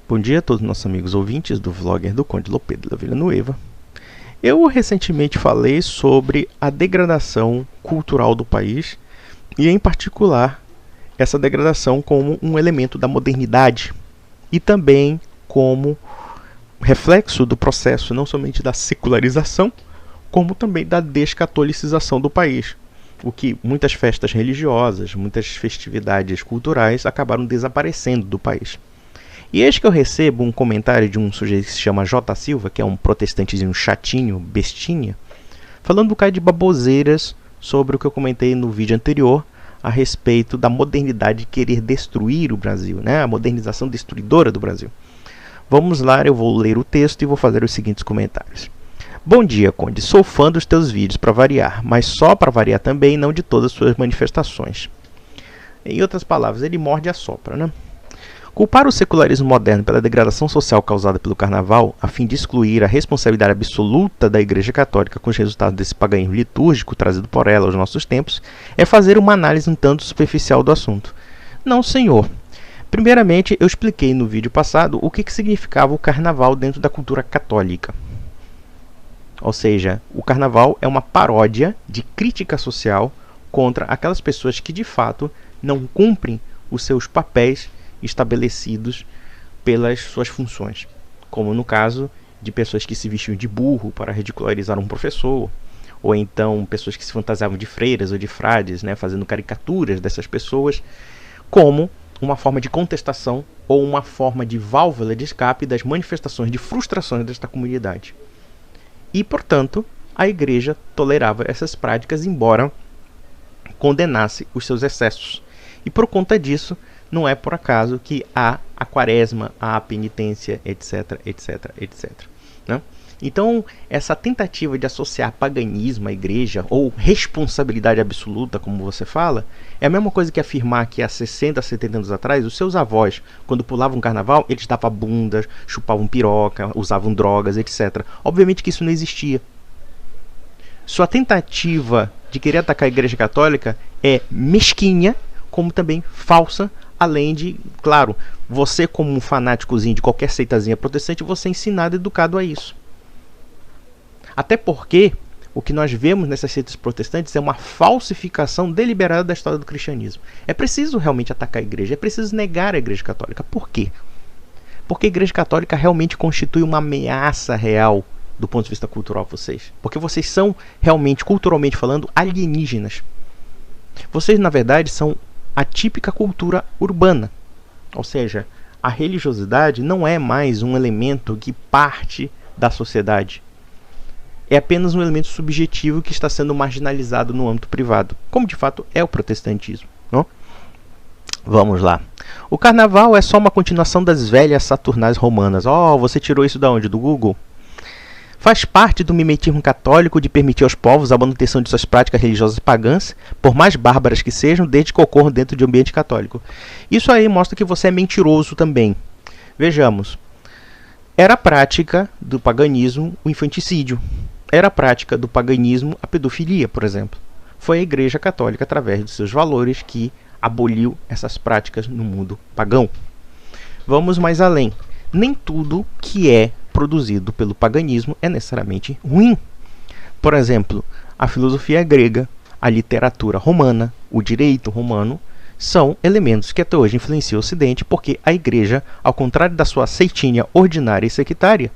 Bom dia a todos os nossos amigos ouvintes do vlogger do Conde Lopedro da Villanueva. Eu recentemente falei sobre a degradação cultural do país e, em particular, essa degradação como um elemento da modernidade e também como reflexo do processo não somente da secularização, como também da descatolicização do país. O que muitas festas religiosas, muitas festividades culturais acabaram desaparecendo do país. E eis que eu recebo um comentário de um sujeito que se chama J. Silva, que é um protestantezinho chatinho, bestinha, falando um bocado de baboseiras sobre o que eu comentei no vídeo anterior a respeito da modernidade querer destruir o Brasil, né? A modernização destruidora do Brasil. Vamos lá, eu vou ler o texto e vou fazer os seguintes comentários. Bom dia, Conde. Sou fã dos teus vídeos para variar, mas só para variar também, não de todas as suas manifestações. Em outras palavras, ele morde e assopra, né? Culpar o secularismo moderno pela degradação social causada pelo carnaval, a fim de excluir a responsabilidade absoluta da Igreja Católica com os resultados desse paganismo litúrgico trazido por ela aos nossos tempos, é fazer uma análise um tanto superficial do assunto. Não, senhor. Primeiramente, eu expliquei no vídeo passado o que significava o carnaval dentro da cultura católica. Ou seja, o carnaval é uma paródia de crítica social contra aquelas pessoas que, de fato, não cumprem os seus papéis estabelecidos pelas suas funções, como no caso de pessoas que se vestiam de burro para ridicularizar um professor, ou então pessoas que se fantasiavam de freiras ou de frades, né, fazendo caricaturas dessas pessoas, como uma forma de contestação ou uma forma de válvula de escape das manifestações de frustrações desta comunidade. E, portanto, a Igreja tolerava essas práticas, embora condenasse os seus excessos. E por conta disso, não é por acaso que há a quaresma, há a penitência, etc, etc, etc. Né? Então, essa tentativa de associar paganismo à igreja, ou responsabilidade absoluta, como você fala, é a mesma coisa que afirmar que há 60, 70 anos atrás, os seus avós, quando pulavam carnaval, eles davam bundas, chupavam piroca, usavam drogas, etc. Obviamente que isso não existia. Sua tentativa de querer atacar a Igreja Católica é mesquinha, como também falsa, além de, claro, você como um fanáticozinho de qualquer seitazinha protestante, você é ensinado e educado a isso. Até porque o que nós vemos nessas seitas protestantes é uma falsificação deliberada da história do cristianismo. É preciso realmente atacar a igreja, é preciso negar a Igreja Católica. Por quê? Porque a Igreja Católica realmente constitui uma ameaça real do ponto de vista cultural a vocês. Porque vocês são realmente, culturalmente falando, alienígenas. Vocês, na verdade, são a típica cultura urbana, ou seja, a religiosidade não é mais um elemento que parte da sociedade. É apenas um elemento subjetivo que está sendo marginalizado no âmbito privado, como de fato é o protestantismo. Não? Vamos lá. O carnaval é só uma continuação das velhas saturnais romanas. Oh, você tirou isso da onde? Do Google? Faz parte do mimetismo católico de permitir aos povos a manutenção de suas práticas religiosas pagãs, por mais bárbaras que sejam, desde que ocorram dentro de um ambiente católico. Isso aí mostra que você é mentiroso também. Vejamos. Era prática do paganismo o infanticídio. Era prática do paganismo a pedofilia, por exemplo. Foi a Igreja Católica, através de seus valores, que aboliu essas práticas no mundo pagão. Vamos mais além. Nem tudo que é produzido pelo paganismo é necessariamente ruim. Por exemplo, a filosofia grega, a literatura romana, o direito romano são elementos que até hoje influenciam o Ocidente, porque a Igreja, ao contrário da sua seitinha ordinária e sectária,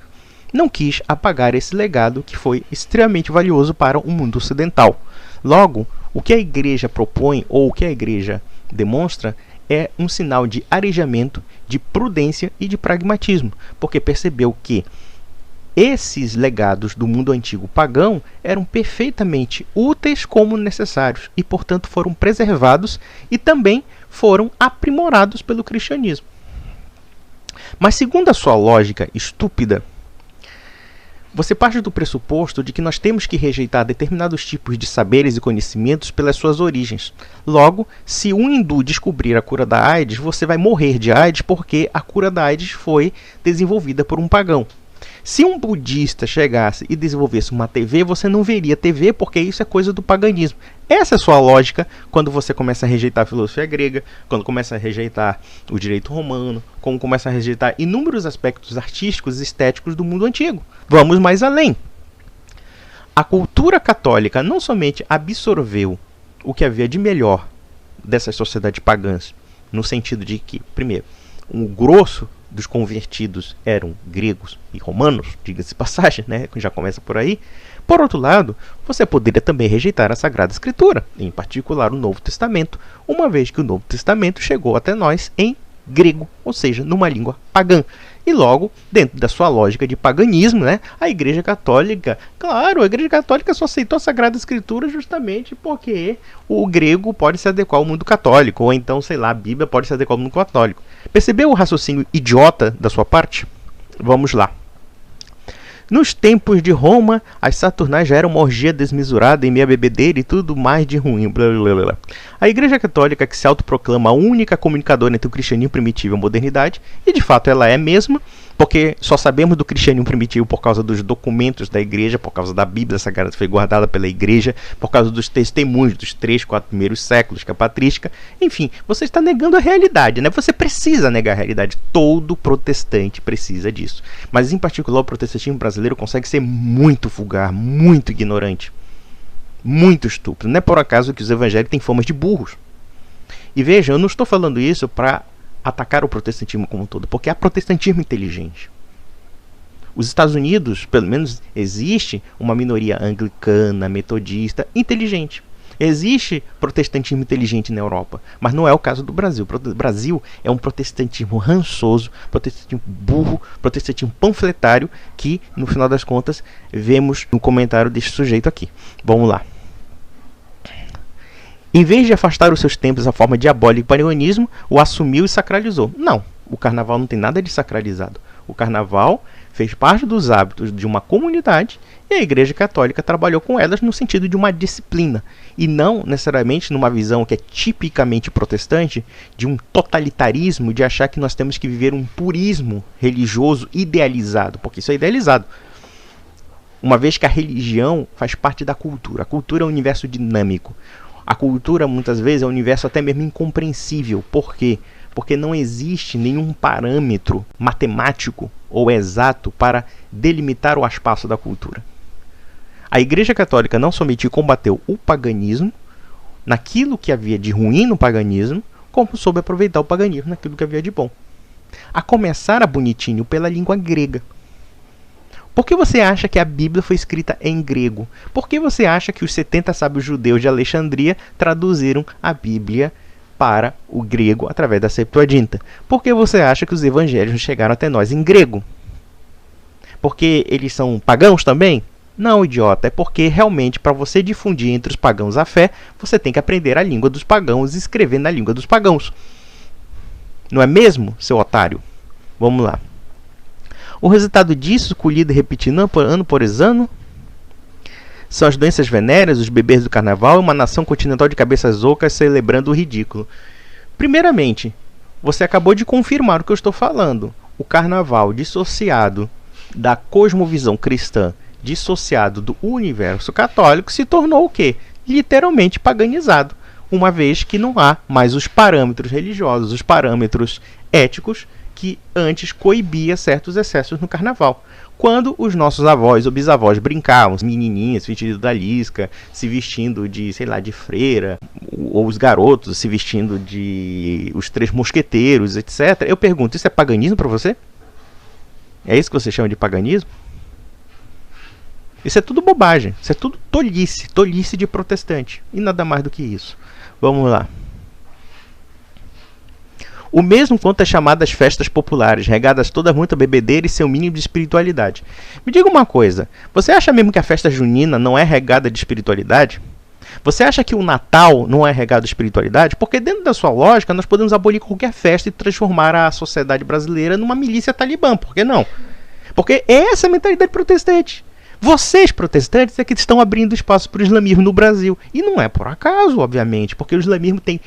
não quis apagar esse legado que foi extremamente valioso para o mundo ocidental. Logo, o que a Igreja propõe ou o que a Igreja demonstra é um sinal de arejamento, de prudência e de pragmatismo, porque percebeu que esses legados do mundo antigo pagão eram perfeitamente úteis como necessários e, portanto, foram preservados e também foram aprimorados pelo cristianismo. Mas, segundo a sua lógica estúpida, você parte do pressuposto de que nós temos que rejeitar determinados tipos de saberes e conhecimentos pelas suas origens. Logo, se um hindu descobrir a cura da AIDS, você vai morrer de AIDS porque a cura da AIDS foi desenvolvida por um pagão. Se um budista chegasse e desenvolvesse uma TV, você não veria TV porque isso é coisa do paganismo. Essa é a sua lógica quando você começa a rejeitar a filosofia grega, quando começa a rejeitar o direito romano, quando começa a rejeitar inúmeros aspectos artísticos e estéticos do mundo antigo. Vamos mais além. A cultura católica não somente absorveu o que havia de melhor dessas sociedades pagãs, no sentido de que, primeiro, o grosso dos convertidos eram gregos e romanos, diga-se de passagem, né? Já começa por aí. Por outro lado, você poderia também rejeitar a Sagrada Escritura, em particular o Novo Testamento, uma vez que o Novo Testamento chegou até nós em grego, ou seja, numa língua pagã. E logo, dentro da sua lógica de paganismo, né, a Igreja Católica, claro, a Igreja Católica só aceitou a Sagrada Escritura justamente porque o grego pode se adequar ao mundo católico, ou então, sei lá, a Bíblia pode se adequar ao mundo católico. Percebeu o raciocínio idiota da sua parte? Vamos lá. Nos tempos de Roma, as Saturnais já eram uma orgia desmesurada em meia bebedeira e tudo mais de ruim. Blá, blá, blá. A Igreja Católica, que se autoproclama a única comunicadora entre o cristianismo primitivo e a modernidade, e de fato ela é mesma, porque só sabemos do cristianismo primitivo por causa dos documentos da Igreja, por causa da Bíblia Sagrada que foi guardada pela Igreja, por causa dos testemunhos dos 3, 4 primeiros séculos, que é patrística. Enfim, você está negando a realidade, né? Você precisa negar a realidade. Todo protestante precisa disso. Mas, em particular, o protestantismo brasileiro consegue ser muito vulgar, muito ignorante, muito estúpido. Não é por acaso que os evangélicos têm fama de burros. E veja, eu não estou falando isso para atacar o protestantismo como um todo, porque há protestantismo inteligente. Os Estados Unidos, pelo menos, existe uma minoria anglicana, metodista, inteligente. Existe protestantismo inteligente na Europa, mas não é o caso do Brasil. O Brasil é um protestantismo rançoso, protestantismo burro, protestantismo panfletário, que, no final das contas, vemos no comentário deste sujeito aqui. Vamos lá. Em vez de afastar os seus templos à forma diabólica e paganismo, o assumiu e sacralizou. Não, o carnaval não tem nada de sacralizado. O carnaval fez parte dos hábitos de uma comunidade e a Igreja Católica trabalhou com elas no sentido de uma disciplina e não necessariamente numa visão que é tipicamente protestante de um totalitarismo, de achar que nós temos que viver um purismo religioso idealizado, porque isso é idealizado. Uma vez que a religião faz parte da cultura. A cultura é um universo dinâmico. A cultura, muitas vezes, é um universo até mesmo incompreensível. Por quê? Porque não existe nenhum parâmetro matemático ou exato para delimitar o espaço da cultura. A Igreja Católica não somente combateu o paganismo, naquilo que havia de ruim no paganismo, como soube aproveitar o paganismo naquilo que havia de bom. A começar a bonitinho pela língua grega. Por que você acha que a Bíblia foi escrita em grego? Por que você acha que os 70 sábios judeus de Alexandria traduziram a Bíblia para o grego através da Septuaginta? Por que você acha que os evangelhos chegaram até nós em grego? Porque eles são pagãos também? Não, idiota. É porque realmente para você difundir entre os pagãos a fé, você tem que aprender a língua dos pagãos e escrever na língua dos pagãos. Não é mesmo, seu otário? Vamos lá. O resultado disso, colhido e repetido ano por ano, são as doenças venéreas, os bebês do carnaval e uma nação continental de cabeças ocas celebrando o ridículo. Primeiramente, você acabou de confirmar o que eu estou falando. O carnaval dissociado da cosmovisão cristã, dissociado do universo católico, se tornou o quê? Literalmente paganizado, uma vez que não há mais os parâmetros religiosos, os parâmetros éticos que antes coibia certos excessos no carnaval. Quando os nossos avós ou bisavós brincavam, menininhas vestidas da lisca, se vestindo de, sei lá, de freira, ou os garotos se vestindo de os Três Mosqueteiros, etc. Eu pergunto, isso é paganismo para você? É isso que você chama de paganismo? Isso é tudo bobagem, isso é tudo tolice, tolice de protestante. E nada mais do que isso. Vamos lá. O mesmo quanto às chamadas festas populares, regadas todas muita bebedeira e seu mínimo de espiritualidade. Me diga uma coisa, você acha mesmo que a festa junina não é regada de espiritualidade? Você acha que o Natal não é regado de espiritualidade? Porque dentro da sua lógica, nós podemos abolir qualquer festa e transformar a sociedade brasileira numa milícia talibã, por que não? Porque essa é a mentalidade protestante. Vocês, protestantes, é que estão abrindo espaço para o islamismo no Brasil. E não é por acaso, obviamente, porque o islamismo tem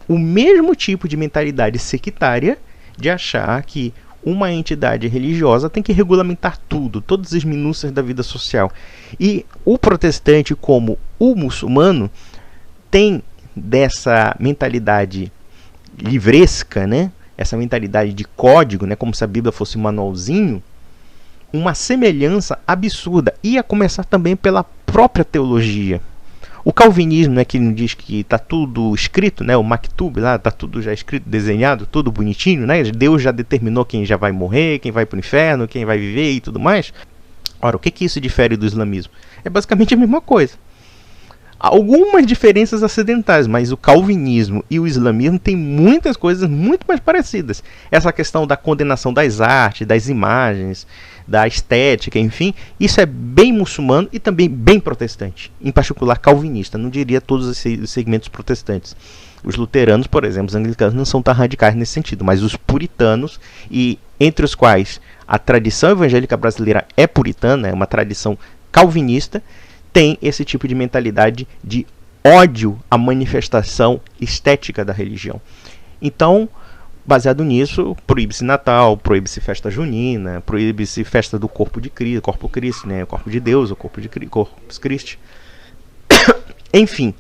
o mesmo tipo de mentalidade sectária de achar que uma entidade religiosa tem que regulamentar tudo, todas as minúcias da vida social. E o protestante, como o muçulmano, tem dessa mentalidade livresca, né? Essa mentalidade de código, né? Como se a Bíblia fosse um manualzinho, uma semelhança absurda. E a começar também pela própria teologia. O calvinismo, né, que diz que está tudo escrito, né, o Maktub lá, está tudo já escrito, desenhado, tudo bonitinho, né? Deus já determinou quem já vai morrer, quem vai para o inferno, quem vai viver e tudo mais. Ora, o que isso difere do islamismo? É basicamente a mesma coisa. Algumas diferenças acidentais, mas o calvinismo e o islamismo têm muitas coisas muito mais parecidas. Essa questão da condenação das artes, das imagens, da estética, enfim, isso é bem muçulmano e também bem protestante, em particular calvinista, não diria todos os segmentos protestantes. Os luteranos, por exemplo, os anglicanos não são tão radicais nesse sentido, mas os puritanos, e entre os quais a tradição evangélica brasileira é puritana, é uma tradição calvinista, tem esse tipo de mentalidade de ódio à manifestação estética da religião. Então, baseado nisso, proíbe-se Natal, proíbe-se festa junina, proíbe-se festa do corpo de Cristo, corpo Cristo, né? O corpo de Deus, o corpo de Corpus Christi. Enfim,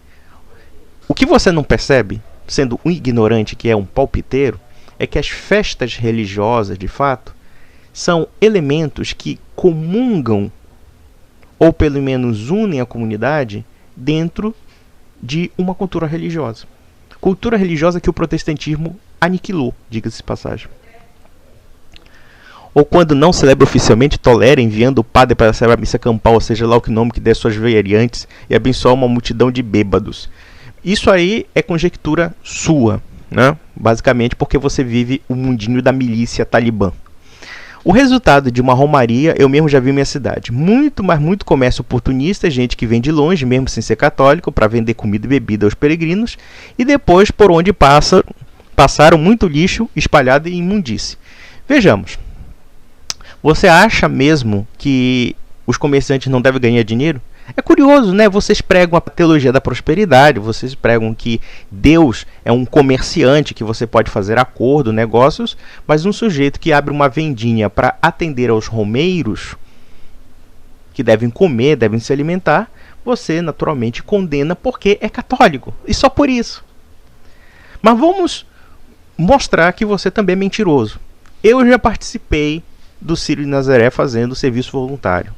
o que você não percebe, sendo um ignorante que é um palpiteiro, é que as festas religiosas, de fato, são elementos que comungam ou pelo menos unem a comunidade dentro de uma cultura religiosa. Cultura religiosa que o protestantismo aniquilou, diga-se de passagem. Ou quando não celebra oficialmente, tolera enviando o padre para celebrar a missa campal, ou seja lá o que nome que der suas variantes, e abençoar uma multidão de bêbados. Isso aí é conjectura sua, né? Basicamente porque você vive o mundinho da milícia talibã. O resultado de uma romaria, eu mesmo já vi em minha cidade. Muito, mas muito comércio oportunista, gente que vem de longe, mesmo sem ser católico, para vender comida e bebida aos peregrinos, e depois por onde passaram muito lixo espalhado em imundície. Vejamos, você acha mesmo que os comerciantes não devem ganhar dinheiro? É curioso, né? Vocês pregam a teologia da prosperidade, vocês pregam que Deus é um comerciante, que você pode fazer acordo, negócios, mas um sujeito que abre uma vendinha para atender aos romeiros, que devem comer, devem se alimentar, você naturalmente condena porque é católico, e só por isso. Mas vamos mostrar que você também é mentiroso. Eu já participei do Círio de Nazaré fazendo serviço voluntário.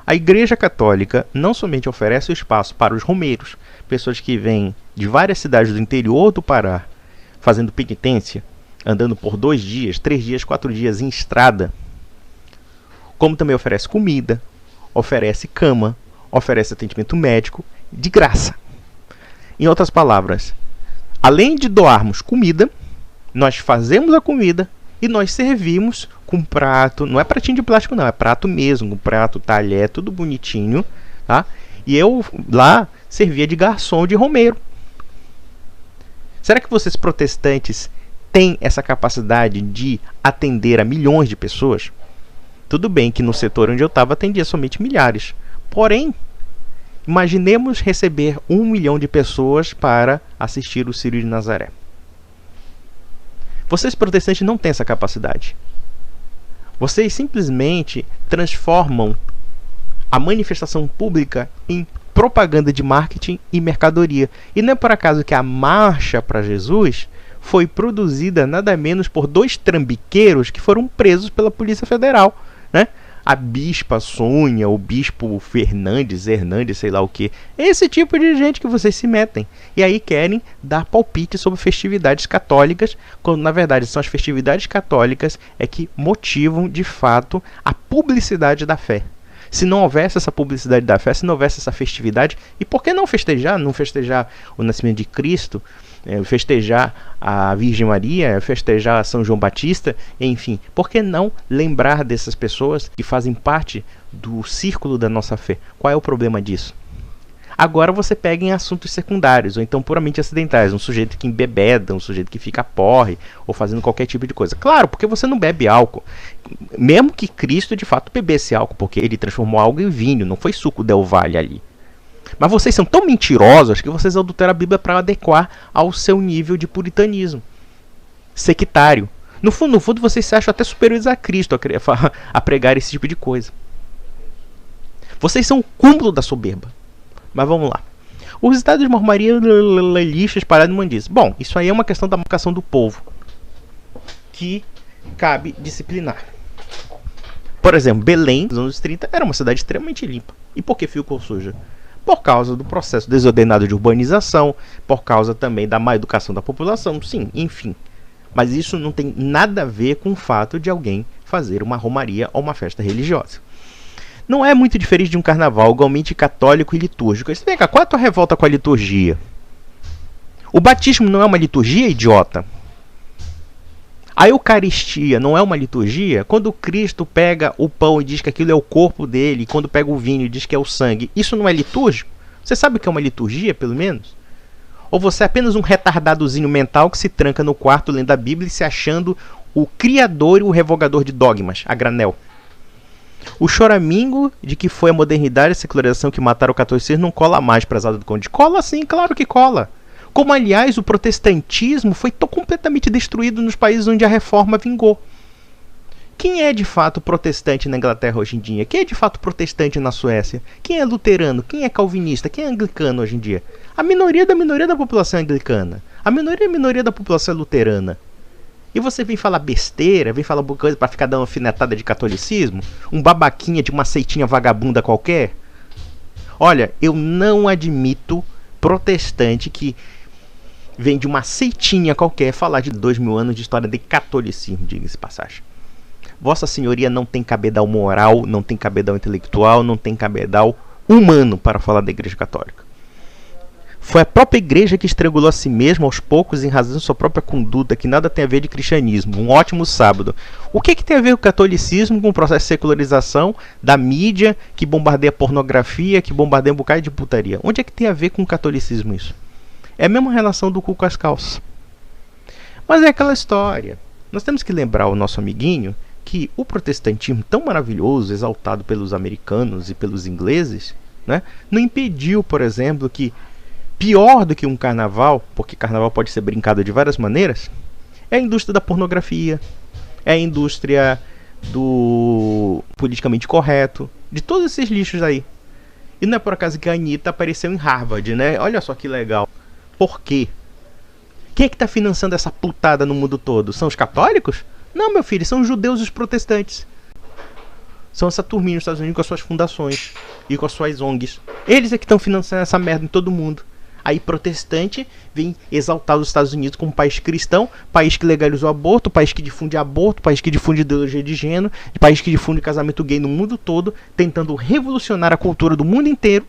A Igreja Católica não somente oferece o espaço para os romeiros, pessoas que vêm de várias cidades do interior do Pará, fazendo penitência, andando por 2 dias, 3 dias, 4 dias em estrada, como também oferece comida, oferece cama, oferece atendimento médico, de graça. Em outras palavras, além de doarmos comida, nós fazemos a comida e nós servimos com prato, não é pratinho de plástico não, é prato mesmo, prato, talher, tudo bonitinho, tá? E eu lá servia de garçom, de romeiro. Será que vocês protestantes têm essa capacidade de atender a milhões de pessoas? Tudo bem que no setor onde eu estava atendia somente milhares. Porém, imaginemos receber 1 milhão de pessoas para assistir o Círio de Nazaré. Vocês protestantes não têm essa capacidade. Vocês simplesmente transformam a manifestação pública em propaganda de marketing e mercadoria. E não é por acaso que a Marcha para Jesus foi produzida nada menos por 2 trambiqueiros que foram presos pela Polícia Federal, né? A bispa Sônia, o bispo Hernandes, sei lá o que. É esse tipo de gente que vocês se metem. E aí querem dar palpite sobre festividades católicas, quando na verdade são as festividades católicas é que motivam de fato a publicidade da fé. Se não houvesse essa publicidade da fé, se não houvesse essa festividade, e por que não festejar? Não festejar o nascimento de Cristo, festejar a Virgem Maria, festejar São João Batista, enfim, por que não lembrar dessas pessoas que fazem parte do círculo da nossa fé? Qual é o problema disso? Agora você pega em assuntos secundários, ou então puramente acidentais, um sujeito que embebeda, um sujeito que fica porre, ou fazendo qualquer tipo de coisa. Claro, porque você não bebe álcool. Mesmo que Cristo de fato bebesse álcool, porque ele transformou algo em vinho, não foi suco Del Valle ali. Mas vocês são tão mentirosos que vocês adulteram a Bíblia para adequar ao seu nível de puritanismo sectário. No fundo, vocês se acham até superiores a Cristo a pregar esse tipo de coisa. Vocês são o cúmulo da soberba. Mas vamos lá. Os resultados de mormaria lixo espalhado no mundo diz. Bom, isso aí é uma questão da marcação do povo, que cabe disciplinar. Por exemplo, Belém, nos anos 30, era uma cidade extremamente limpa. E por que ficou suja? Por causa do processo desordenado de urbanização, por causa também da má educação da população, sim, enfim. Mas isso não tem nada a ver com o fato de alguém fazer uma romaria ou uma festa religiosa. Não é muito diferente de um carnaval igualmente católico e litúrgico. Você vê cá, qual é a tua revolta com a liturgia? O batismo não é uma liturgia, idiota? A Eucaristia não é uma liturgia? Quando Cristo pega o pão e diz que aquilo é o corpo dele, e quando pega o vinho e diz que é o sangue, isso não é litúrgico? Você sabe o que é uma liturgia, pelo menos? Ou você é apenas um retardadozinho mental que se tranca no quarto lendo a Bíblia e se achando o criador e o revogador de dogmas, a granel? O choramingo de que foi a modernidade e a secularização que mataram o catolicismo não cola mais, prezado do Conde. Cola sim, claro que cola. Como, aliás, o protestantismo foi completamente destruído nos países onde a reforma vingou. Quem é de fato protestante na Inglaterra hoje em dia? Quem é de fato protestante na Suécia? Quem é luterano? Quem é calvinista? Quem é anglicano hoje em dia? A minoria da população é anglicana. A minoria da população é luterana. E você vem falar besteira, vem falar coisa para ficar dando uma alfinetada de catolicismo? Um babaquinha de uma seitinha vagabunda qualquer? Olha, eu não admito protestante que vem de uma seitinha qualquer falar de 2000 anos de história de catolicismo, diga-se passagem. Vossa Senhoria não tem cabedal moral, não tem cabedal intelectual, não tem cabedal humano para falar da Igreja Católica. Foi a própria Igreja que estrangulou a si mesma aos poucos em razão de sua própria conduta, que nada tem a ver de cristianismo. Um ótimo sábado. O que tem a ver o catolicismo com o processo de secularização da mídia, que bombardeia pornografia, que bombardeia um bocado de putaria? Onde é que tem a ver com o catolicismo isso? É a mesma relação do cu com as calças. Mas é aquela história. Nós temos que lembrar o nosso amiguinho que o protestantismo tão maravilhoso, exaltado pelos americanos e pelos ingleses, né, não impediu, por exemplo, que pior do que um carnaval, porque carnaval pode ser brincado de várias maneiras, é a indústria da pornografia, é a indústria do politicamente correto, de todos esses lixos aí. E não é por acaso que a Anitta apareceu em Harvard, né? Olha só que legal. Por quê? Quem é que está financiando essa putada no mundo todo? São os católicos? Não, meu filho, são os judeus e os protestantes. São essa turminha nos Estados Unidos com as suas fundações e com as suas ONGs. Eles é que estão financiando essa merda em todo mundo. Aí protestante vem exaltar os Estados Unidos como um país cristão, país que legalizou o aborto, país que difunde aborto, país que difunde ideologia de gênero, país que difunde casamento gay no mundo todo, tentando revolucionar a cultura do mundo inteiro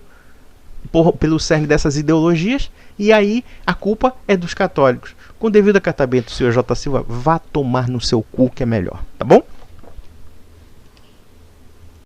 pelo cerne dessas ideologias. E aí a culpa é dos católicos. Com devido acatamento, senhor J. Silva, vá tomar no seu cu que é melhor, tá bom?